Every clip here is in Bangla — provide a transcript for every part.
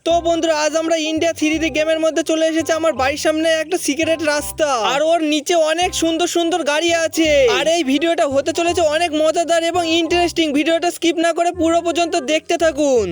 তো বন্ধুরা আজ আমরা ইন্ডিয়া 3D গেমের মধ্যে চলে এসেছে। আমার বাড়ির সামনে একটা সিক্রেট রাস্তা আর ওর নিচে অনেক সুন্দর সুন্দর গাড়ি আছে। আর এই ভিডিওটা হতে চলেছে অনেক মজাদার এবং ইন্টারেস্টিং। ভিডিওটা স্কিপ না করে পুরো পর্যন্ত দেখতে থাকুন।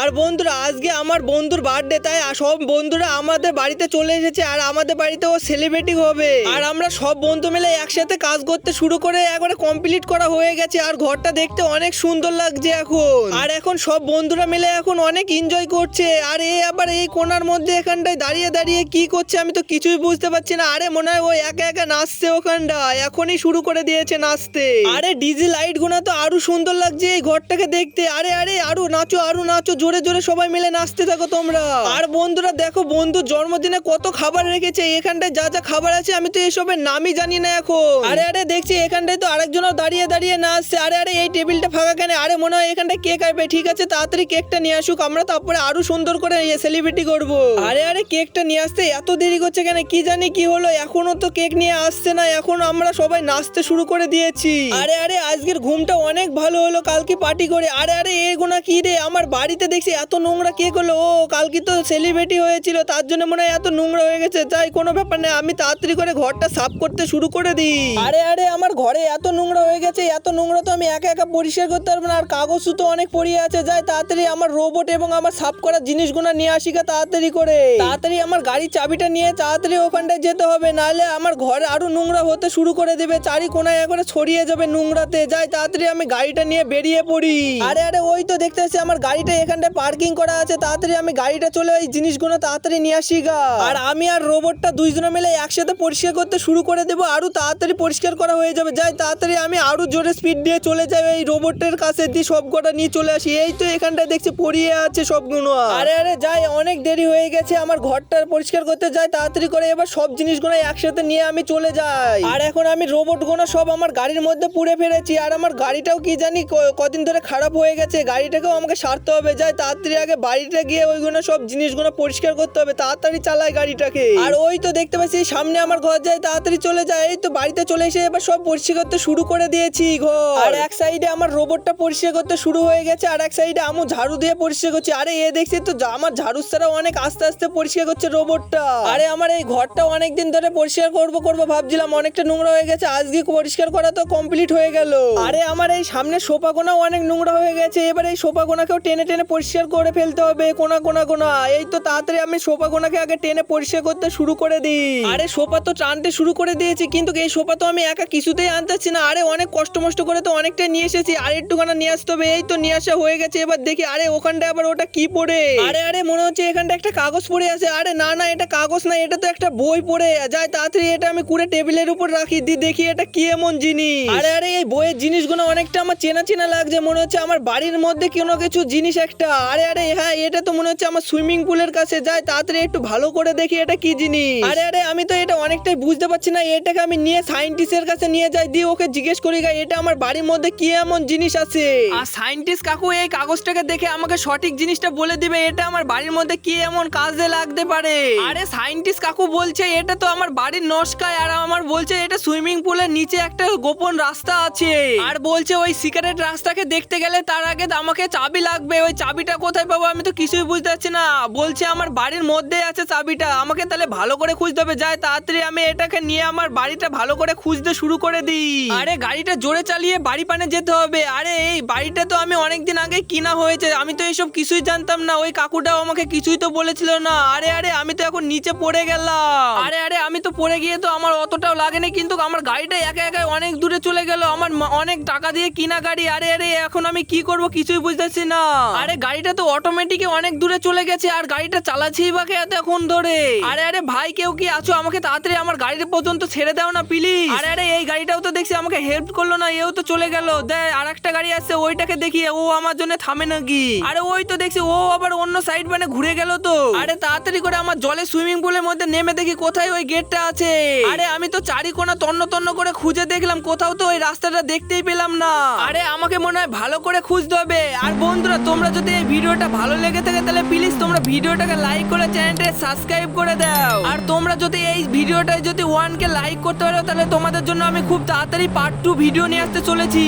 আর বন্ধুরা আজকে আমার বন্ধুর বার্থডে, তাই সব বন্ধুরা আমাদের বাড়িতে চলে এসেছে। আর আমাদের বাড়িতে ও সেলিব্রেটিং হবে। আর আমরা সব বন্ধু মিলে একসাথে কাজ করতে শুরু করে একবারে কমপ্লিট করা হয়ে গেছে। আর ঘরটা দেখতে অনেক সুন্দর লাগছে এখন। আর এখন সব বন্ধুরা মিলে এখন অনেক এনজয় করছে। আর এ আবার এই কোণার মধ্যে এখানটায় দাঁড়িয়ে দাঁড়িয়ে কি করছে আমি তো কিছুই বুঝতে পারছি না। আরে মনে হয় ও একা একা নাচছে ওখানটা, এখনই শুরু করে দিয়েছে নাচতে। আরে ডিজি লাইট গুনা তো আরো সুন্দর লাগছে এই ঘরটাকে দেখতে। আরে আরে আরো নাচো আরো নাচো, জোরে জোরে সবাই মিলে নাচতে থাকো তোমরা। আর বন্ধুরা দেখো বন্ধুর জন্মদিনে কত খাবার রেখেছে। এখানটায় যা যা খাবার আছে আমি তো এসবের নামই জানি না এখন। আরে আরে দেখছি এখানটায় তো আরেকজনও দাঁড়িয়ে দাঁড়িয়ে নাচছে। আরে আরে এই টেবিলটা ফাঁকা কেন? আরে মনে হয় এখানটায় কেক আসবে। ঠিক আছে তাড়াতাড়ি কেকটা নিয়ে আসুক, আমরা তারপরে আরো সুন্দর করে সেলিব্রেটি করব। আরে আরে কেকটা নিয়ে আসতে এত দেরি করছে কেন? কি জানি কি হলো, এখনো তো কেক নিয়ে আসছে না। এখন আমরা সবাই নাচতে শুরু করে দিয়েছি। আরে আরে আজকের ঘুমটা অনেক ভালো হলো কালকে পার্টি করে। আরে আরে এগুনা কি রে? আমার বাড়িতে দেখছি এত নোংরা কে করলো? ও কালকে তো সেলিব্রিটি হয়েছিল, তার জন্য মনে হয় এত নোংরা হয়ে গেছে। যাই কোনো ব্যাপার নেই, আমি তাড়াতাড়ি করে ঘরটা সাফ করতে শুরু করে দিই। আরে আরে আমার ঘরে এত নোংরা হয়ে গেছে, এত নোংরা তো আমি একা একা পরিষ্কার করতে পারবো না। আর কাগজও তো অনেক পড়িয়ে আছে। যাই তাড়াতাড়ি আমার রোবট এবং আমার সাফ করার জিনিসগুলো নিয়ে আসি তাড়াতাড়ি করে। তাড়াতাড়ি আমার গাড়ির চাবিটা নিয়ে তাড়াতাড়ি ওখানটায় যেতে হবে, নাহলে আমার ঘরে আরো নোংরা হতে শুরু করে দেবে। চারি কোনায় একবারে ছড়িয়ে যাবে নোংরাতে। যাই তাড়াতাড়ি আমি গাড়িটা নিয়ে বেরিয়ে পড়ি। আরে আরে ওই তো দেখতে পাচ্ছি আমার গাড়িটা এখানটায় পার্কিং করা আছে। তাড়াতাড়ি আমি গাড়িটা চলে ওই জিনিসগুলো তাড়াতাড়ি নিয়ে আসি গা। আর আমি আর রোবটটা দুইজনে মিলে একসাথে পরিষ্কার করতে শুরু করে দেবো। আরো তাড়াতাড়ি পরিষ্কার করা হয়ে যাবে। যাই তাড়াতাড়ি আমি আরো জোরে স্পিড দিয়ে চলে যাই ওই রোবটের কাছে, দিয়ে সব কটা নিয়ে চলে আসি। এই তো এখানটায় দেখছি পড়িয়ে আছে সবগুলো। আরে আরে যাই অনেক দেরি হয়ে গেছে আমার ঘরটা পরিষ্কার করতে। যাই তাড়াতাড়ি করে এবার সব জিনিসগুলো একসাথে নিয়ে আমি চলে যাই। আর এখন আমি রোবট গুলো সব আমার গাড়ির মধ্যে পুড়ে ফেলেছি। আর আমার গাড়িটাও কি জানি কদিন ধরে খারাপ হয়ে গেছে, গাড়িটাকেও আমাকে সারতে হবে। যাই তাড়াতাড়ি আগে বাড়িতে গিয়ে ওইগুলো সব জিনিসগুলো পরিষ্কার করতে হবে। তাড়াতাড়ি চালাই গাড়িটাকে। আর ওই তো দেখতে পাচ্ছি সামনে আমার ঘর, যায় তাড়াতাড়ি চলে যায়। এই তো বাড়িতে চলে এসে এবার সব পরিষ্কার করতে শুরু করে দিয়েছি ঘর। আর এক সাইডে আমার রোবটটা পরিষ্কার করতে শুরু হয়ে গেছে, আর এক সাইডে আমু ঝাড়ু দিয়ে পরিষ্কার করছে। আরে এ দেখছি তো আমার ঝাড়ু ছাড়া অনেক আস্তে আস্তে পরিষ্কার করছে রোবটটা। আরে আমার এই ঘরটা অনেকদিন ধরে পরিষ্কার করবো ভাবছিলাম, অনেকটা নোংরা হয়ে গেছে। আজকে পরিষ্কার করা তো কমপ্লিট হয়ে গেল। আরে আমার এই সামনে সোফা কোনাও অনেক নোংরা হয়ে গেছে। এবার এই সোফা কোনাকেও টেনে টেনে পরিষ্কার করে ফেলতে হবে কোনা কোনা কোনা। এই তো তাড়াতাড়ি আমি সোফা কোনাকে আগে টেনে পরিষ্কার করতে শুরু করে দিই। আরে সোফা তো টানতে শুরু করে দিয়েছি, কিন্তু এই সোফা তো আমি একা কিছুতেই আনতেছি না। আরে অনেক কষ্ট মষ্ট করে তো অনেকটা নিয়ে এসেছি, আর একটুখানা নিয়ে আসতে হবে। এই তো নিয়ে আসা হয়ে গেছে। এবার দেখি আরে ওখানটা আবার ওটা কি পড়ে? আরে আরে মনে হচ্ছে এখানটা একটা কাগজ পড়ে আছে। আরে না না এটা কাগজ না, এটা তো একটা বই পড়ে যায়। তাড়াতাড়ি এটা আমি কুড়ে টেবিলের উপর রাখি, দিয়ে দেখি এটা কি এমন জিনিস। আরে আরে এই বইয়ের জিনিসগুলো অনেকটা আমার চেনা চেনা লাগছে, মনে হচ্ছে আমার বাড়ির মধ্যে কোনো কিছু জিনিস একটা। আরে আরে হ্যাঁ এটা তো মনে হচ্ছে আমার সুইমিং পুলের কাছে। যায় তাড়াতাড়ি একটু ভালো করে দেখি এটা কি জিনিস। আরে আরে আমি তো এটা অনেকটাই বুঝতে পারছি না। এটাকে আমি নিয়ে সায়েন্টিস্টের কাছে নিয়ে যাই, দিয়ে ওকে জিজ্ঞেস করি এটা আমার বাড়ির মধ্যে কি এমন জিনিস আছে। আর সায়েন্টিস্ট কাকু এই কাগজটাকে দেখে আমাকে সঠিক জিনিসটা বলে দিবে এটা আমার বাড়ির মধ্যে কি এমন কাজে লাগতে পারে। আরে সায়েন্টিস্ট কাকু বলছে এটা তো আমার বাড়ির নকশা, আর আমার বলছে এটা সুইমিং পুলের নিচে একটা গোপন রাস্তা আছে। আর বলছে ওই সিক্রেট রাস্তাকে দেখতে গেলে তার আগে আমাকে চাবি লাগবে। ওই চাবিটা কোথায় পাবো আমি তো কিছুই বুঝতে পারছি না। বলছে আমার বাড়ির মধ্যে আছে চাবিটা, আমাকে তাহলে ভালো করে খুঁজতে হবে। যায় তাড়াতাড়ি আমি এটাকে নিয়ে আমার বাড়িটা ভালো করে খুঁজতে শুরু করে দিই। আরে গাড়িটা জোরে চালিয়ে বাড়ি পানে যেতে হবে। আরে এই বাড়িটা তো আমি অনেকদিন আগে কিনা হয়েছে, আমি তো এইসব কিছুই জানতাম না। ওই কাকুটাও আমাকে কিছুই তো বলেছিল না। আরে আরে আমি তো এখন নিচে পড়ে গেলাম। আরে আরে আমি তো পড়ে গিয়ে তো আমার অতটাও লাগেনি, কিন্তু আমার গাড়িটা একা একা অনেক দূরে চলে গেল। আমার অনেক টাকা দিয়ে কিনা গাড়ি। আরে আরে এখন আমি কি করব কিছুই বুঝতেছি না। আরে গাড়িটা তো অটোমেটিক অনেক দূরে চলে গেছে, আর গাড়িটা চালাচ্ছি বাকে এতক্ষণ ধরে। আরে আরে ভাই কেউ কি আছো? আমাকে তাড়াতাড়ি আমার গাড়ির পর্যন্ত ছেড়ে দাও না প্লিজ। আরে আরে এই গাড়িটাও তো দেখছি আমাকে হেল্প করলো না, এও তো চলে গেল। দেখ আর একটা গাড়ি আসছে, ওইটাকে দেখি ও আমার জন্য থামে নাকি। আরে ওই তো দেখছি ও আবার অন্য সাইড মানে ঘুরে গেল তো। আরে তাড়াতাড়ি করে আমার জলে সুইমিং পুলের মধ্যে নেমে দেখি কোথায় ওই গেটটা আছে। আরে আমি তো চারিকোনা তন্ন তন্ন করে খুঁজে দেখলাম, কোথাও তো ওই রাস্তাটা দেখতেই পেলাম না। আরে আমাকে মনে হয় ভালো করে খুঁজতে হবে। আর বন্ধুরা তোমরা যদি এই ভিডিওটা ভালো লেগে থাকে তাহলে প্লিজ তোমরা ভিডিওটাকে লাইক করে চ্যানেলটাকে সাবস্ক্রাইব করে দাও। আর তোমরা যদি এই ভিডিওটায় যদি 1K লাইক করতে পারো তাহলে তোমাদের জন্য আমি খুব তাড়াতাড়ি পার্ট 2 ভিডিও নিয়ে আসতে চলেছি।